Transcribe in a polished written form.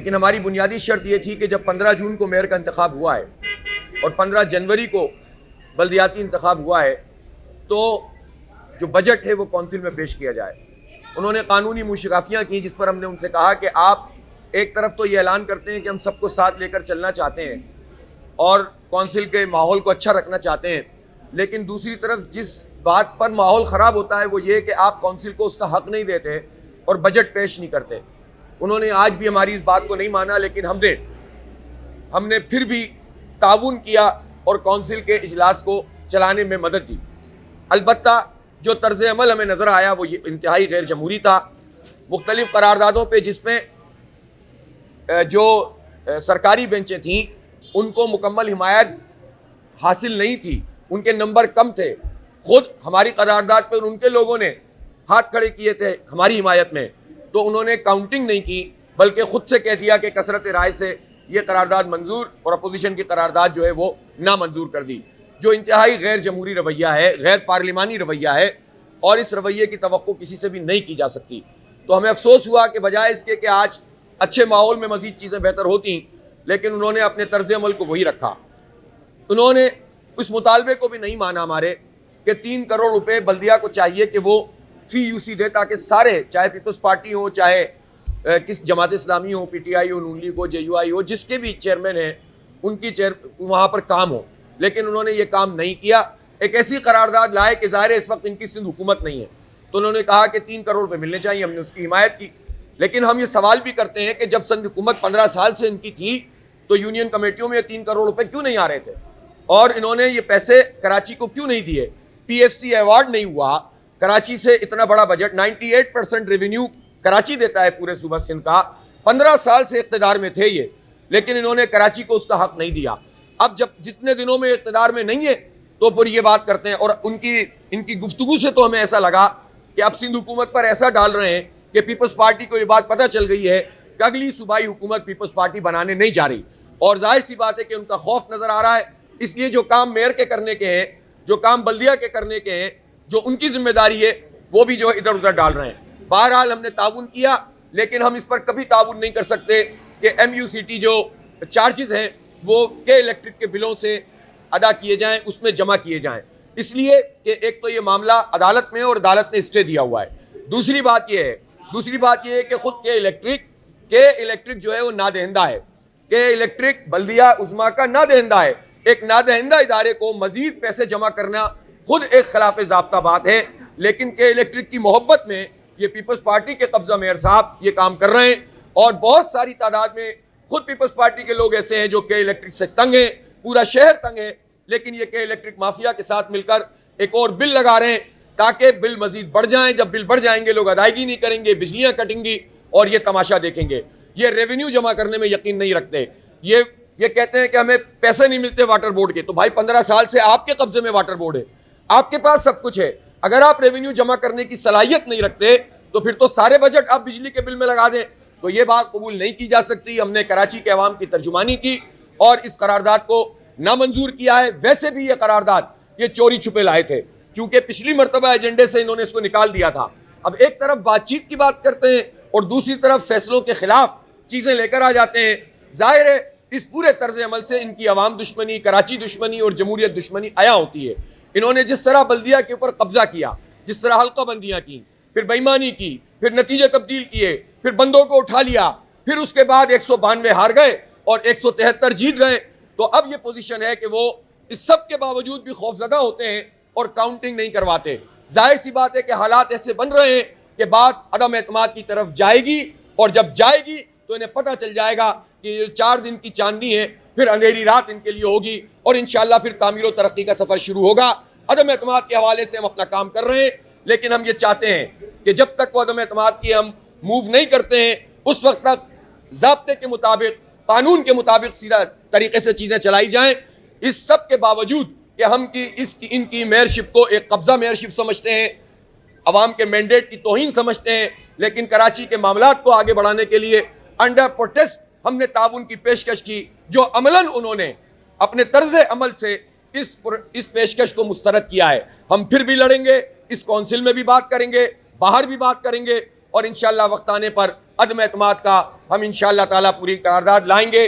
लेकिन हमारी बुनियादी शर्त ये थी कि जब 15 जून को मेयर का इंतखाब हुआ है और 15 जनवरी को बल्दियाती इंतखाब हुआ है, तो जो बजट है वो कौंसिल में पेश किया जाए। उन्होंने कानूनी मुशकाफियाँ की, जिस पर हमने उनसे कहा कि आप एक तरफ तो ये ऐलान करते हैं कि हम सबको साथ लेकर चलना चाहते हैं और कौंसिल के माहौल को अच्छा रखना चाहते हैं, लेकिन दूसरी तरफ जिस बात पर माहौल ख़राब होता है वो ये कि आप कौंसिल को उसका हक़ नहीं देते और बजट पेश नहीं करते। उन्होंने आज भी हमारी इस बात को नहीं माना, लेकिन हमने फिर भी ताउन किया और कौंसिल के इजलास को चलाने में मदद दी। अलबत्ता जो तर्ज अमल हमें नज़र आया वो ये इंतहाई गैर जमहूरी था। मुख्तलिफ करारदादों पे जिसमें जो सरकारी बेंचें थीं उनको मुकम्मल हिमायत हासिल नहीं थी, उनके नंबर कम थे। खुद हमारी करारदाद पर उनके लोगों ने हाथ खड़े किए थे हमारी हिमायत में, तो उन्होंने काउंटिंग नहीं की, बल्कि ख़ुद से कह दिया कि कसरत राय से ये करारदाद मंजूर और अपोजिशन की करारदाद जो है वो नामंजूर कर दी, जो इंतहाई गैर जमहूरी रवैया है, गैर पार्लिमानी रवैया है और इस रवैये की तवक्को किसी से भी नहीं की जा सकती। तो हमें अफसोस हुआ कि बजाय इसके कि आज अच्छे माहौल में मज़ीद चीज़ें बेहतर होती, लेकिन उन्होंने अपने तर्ज अमल को वही रखा। उन्होंने उस मुतालबे को भी नहीं माना हमारे कि 3 करोड़ रुपए बल्दिया को चाहिए कि वो फ़ी यूसी दे, ताकि सारे, चाहे पीपल्स पार्टी हो, चाहे किस जमात इस्लामी हो, PTI हो, नून लीग हो, JUI हो, जिसके भी चेयरमैन हैं उनकी वहाँ पर काम हो। लेकिन उन्होंने ये काम नहीं किया। एक ऐसी करारदाद लाए कि ज़ाहिर है इस वक्त इनकी सिंध हुकूमत नहीं है, तो उन्होंने कहा कि 3 करोड़ रुपये मिलने चाहिए। हमने उसकी हिमायत की, लेकिन हम ये सवाल भी करते हैं कि जब सिंध हुकूमत 15 साल से इनकी थी तो यूनियन कमेटियों में 3 करोड़ रुपये क्यों नहीं आ रहे थे और इन्होंने ये पैसे कराची को क्यों नहीं दिए? PFC अवार्ड नहीं हुआ, कराची से इतना बड़ा बजट, 98% रेवेन्यू कराची देता है पूरे सूबा सिंध का। 15 साल से इक़्तिदार में थे ये, लेकिन इन्होंने कराची को उसका हक नहीं दिया। अब जब जितने दिनों में इक़्तिदार में नहीं है तो फिर ये बात करते हैं। और इनकी गुफ्तगू से तो हमें ऐसा लगा कि अब सिंध हुकूमत पर ऐसा डाल रहे हैं कि पीपल्स पार्टी को ये बात पता चल गई है कि अगली सूबाई हुकूमत पीपल्स पार्टी बनाने नहीं जा रही, और जाहिर सी बात है कि उनका खौफ नज़र आ रहा है। इसलिए जो काम मेयर के करने के हैं, जो काम बल्दिया के करने के हैं, जो उनकी जिम्मेदारी है, वो भी जो इधर उधर डाल रहे हैं। बहरहाल हमने ताउन किया, लेकिन हम इस पर कभी ताउन नहीं कर सकते कि MUCT जो चार्जेस हैं वो के इलेक्ट्रिक के बिलों से अदा किए जाएं, उसमें जमा किए जाएं, इसलिए कि एक तो ये मामला अदालत में और अदालत ने स्टे दिया हुआ है। दूसरी बात ये है कि खुद के इलेक्ट्रिक जो है वो नादहिंदा है। के इलेक्ट्रिक बल्दिया उज़्मा का नादहिंदा है। एक नादहिंदा इदारे को मजीद पैसे जमा करना खुद एक खिलाफ ज़ाब्ता बात है, लेकिन के इलेक्ट्रिक की मोहब्बत में ये पीपल्स पार्टी के कब्जा मेयर साहब ये काम कर रहे हैं, और बहुत सारी तादाद में खुद पीपल्स पार्टी के लोग ऐसे हैं जो के इलेक्ट्रिक से तंग हैं, पूरा शहर तंग है, लेकिन ये के इलेक्ट्रिक माफिया के साथ मिलकर एक और बिल लगा रहे हैं ताकि बिल मजीद बढ़ जाएं। जब बिल बढ़ जाएंगे लोग अदायगी नहीं करेंगे, बिजलियां कटेंगी और ये तमाशा देखेंगे। ये रेवेन्यू जमा करने में यकीन नहीं रखते। ये कहते हैं कि हमें पैसे नहीं मिलते वाटर बोर्ड के। तो भाई 15 साल से आपके कब्जे में वाटर बोर्ड है, आपके पास सब कुछ है। अगर आप रेवेन्यू जमा करने की सलाहियत नहीं रखते तो फिर तो सारे बजट आप बिजली के बिल में लगा दें, तो ये बात कबूल नहीं की जा सकती। हमने कराची के अवाम की तर्जुमानी की और इस करारदाद को नामंजूर किया है। वैसे भी ये करारदाद ये चोरी छुपे लाए थे, चूंकि पिछली मरतबा एजेंडे से इन्होंने इसको निकाल दिया था। अब एक तरफ बातचीत की बात करते हैं और दूसरी तरफ फैसलों के खिलाफ चीजें लेकर आ जाते हैं। जाहिर है इस पूरे तर्ज अमल से इनकी अवाम दुश्मनी, कराची दुश्मनी और जमहूरियत दुश्मनी आया होती है। इन्होंने जिस तरह बल्दिया के ऊपर कब्जा किया, जिस तरह हल्का बंदियां की, फिर बेईमानी की, फिर नतीजे तब्दील किए, फिर बंदों को उठा लिया, फिर उसके बाद 192 हार गए और 173 जीत गए, तो अब ये पोजीशन है कि वो इस सब के बावजूद भी खौफजदा होते हैं और काउंटिंग नहीं करवाते। जाहिर सी बात है कि हालात ऐसे बन रहे हैं कि बात अदम एतमाद की तरफ जाएगी, और जब जाएगी तो इन्हें पता चल जाएगा कि ये 4 दिन की चांदनी है, फिर अंधेरी रात इनके लिए होगी और इंशाअल्लाह फिर तामीर व तरक्की का सफ़र शुरू होगा। अदम एतमाद के हवाले से हम अपना काम कर रहे हैं, लेकिन हम ये चाहते हैं कि जब तक वो अदम एतमाद की हम मूव नहीं करते हैं उस वक्त तक ज़ाब्ते के मुताबिक, कानून के मुताबिक सीधा तरीके से चीज़ें चलाई जाएँ। इस सब के बावजूद कि हम इनकी मेयरशिप को एक कब्ज़ा मेयरशिप समझते हैं, अवाम के मैंडेट की तौहीन समझते हैं, लेकिन कराची के मामलात को आगे बढ़ाने के लिए अंडर प्रोटेस्ट हमने ताउन की पेशकश की, जो अमलन उन्होंने अपने तर्ज अमल से इस पेशकश को मुस्तरद किया है। हम फिर भी लड़ेंगे, इस कौंसिल में भी बात करेंगे, बाहर भी बात करेंगे और इंशाअल्लाह वक्त आने पर अदम एतमाद का हम इंशाअल्लाह ताला पूरी करारदाद लाएंगे।